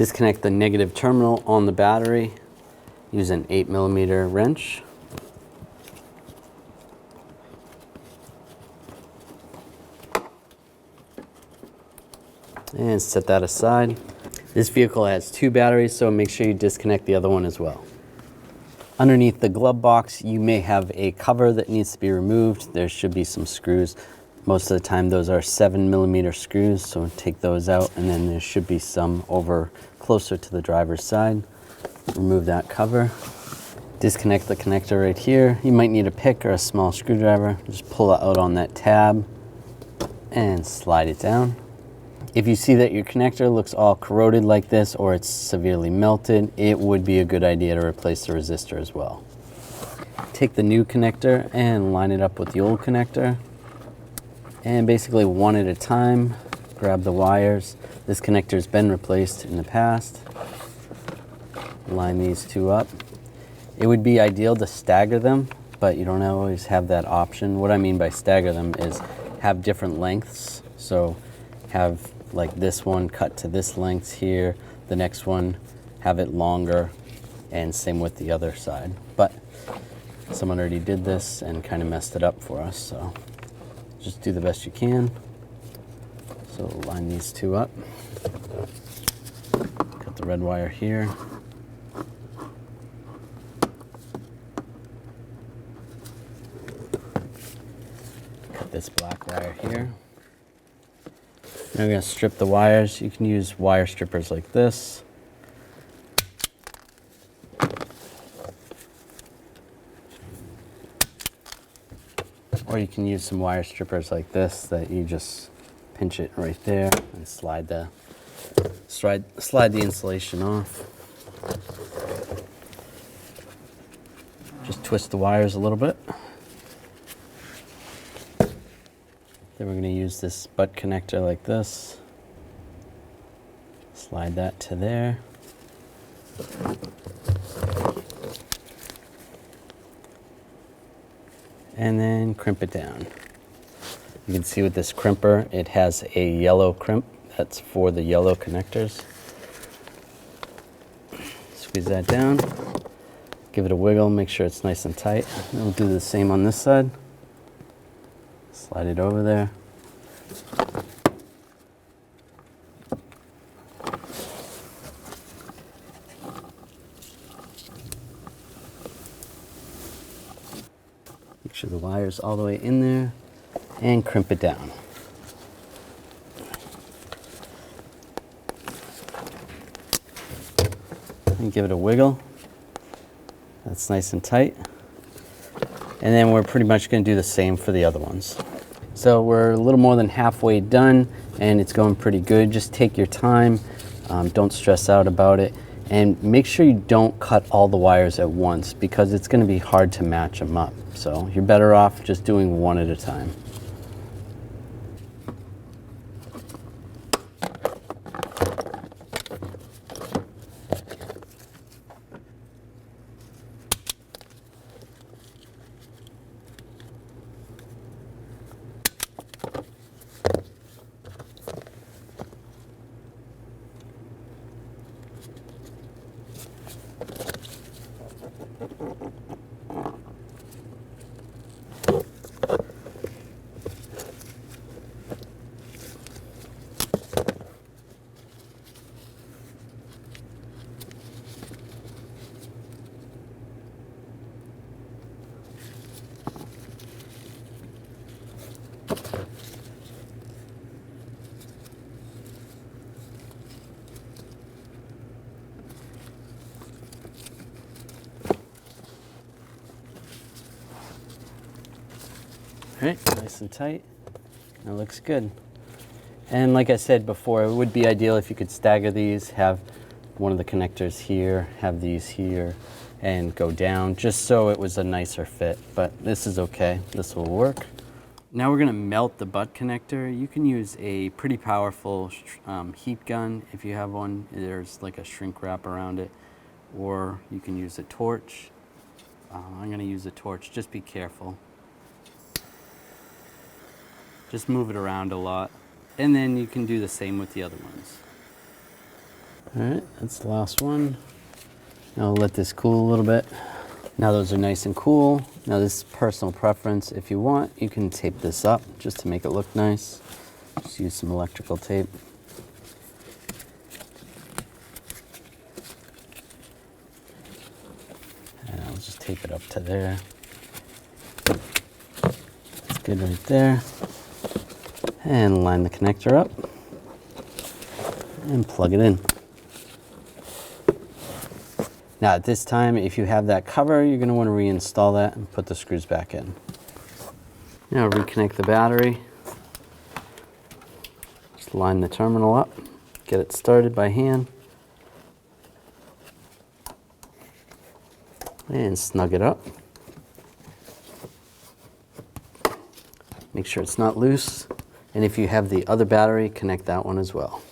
Disconnect the negative terminal on the battery. Use an 8mm wrench. And set that aside. This vehicle has 2 batteries, so make sure you disconnect the other one as well. Underneath the glove box, you may have a cover that needs to be removed. There should be some screws. Most of the time those are 7mm screws, so take those out, and then there should be some over closer to the driver's side. Remove that cover. Disconnect the connector right here. You might need a pick or a small screwdriver. Just pull it out on that tab and slide it down. If you see that your connector looks all corroded like this or it's severely melted, it would be a good idea to replace the resistor as well. Take the new connector and line it up with the old connector. And basically one at a time, grab the wires. This connector's been replaced in the past. Line these 2 up. It would be ideal to stagger them, but you don't always have that option. What I mean by stagger them is have different lengths. So have like this one cut to this length here, the next one have it longer, and same with the other side. But someone already did this and kind of messed it up for us, so just do the best you can. So line these 2 up. Cut the red wire here. Cut this black wire here. Now we're going to strip the wires. You can use wire strippers like this. Or you can use some wire strippers like this that you just pinch it right there and slide the insulation off. Just twist the wires a little bit. Then we're going to use this butt connector like this. Slide that to there. And then crimp it down. You can see with this crimper, it has a yellow crimp. That's for the yellow connectors. Squeeze that down. Give it a wiggle, make sure it's nice and tight. And we'll do the same on this side. Slide it over there. Make sure the wire's all the way in there and crimp it down. And give it a wiggle. That's nice and tight. And then we're pretty much going to do the same for the other ones. So we're a little more than halfway done and it's going pretty good. Just take your time, don't stress out about it, and make sure you don't cut all the wires at once because it's going to be hard to match them up. So you're better off just doing one at a time. All right, nice and tight. That looks good. And like I said before, it would be ideal if you could stagger these, have one of the connectors here, have these here, and go down, just so it was a nicer fit. But this is okay, this will work. Now we're gonna melt the butt connector. You can use a pretty powerful heat gun if you have one. There's like a shrink wrap around it, or you can use a torch. I'm gonna use a torch, just be careful. Just move it around a lot. And then you can do the same with the other ones. All right, that's the last one. Now I'll let this cool a little bit. Now those are nice and cool. Now this is personal preference. If you want, you can tape this up just to make it look nice. Just use some electrical tape. And I'll just tape it up to there. That's good right there. And line the connector up and plug it in. Now at this time, if you have that cover, you're going to want to reinstall that and put the screws back in. Now reconnect the battery. Just line the terminal up, get it started by hand, and snug it up. Make sure it's not loose, and if you have the other battery, connect that one as well.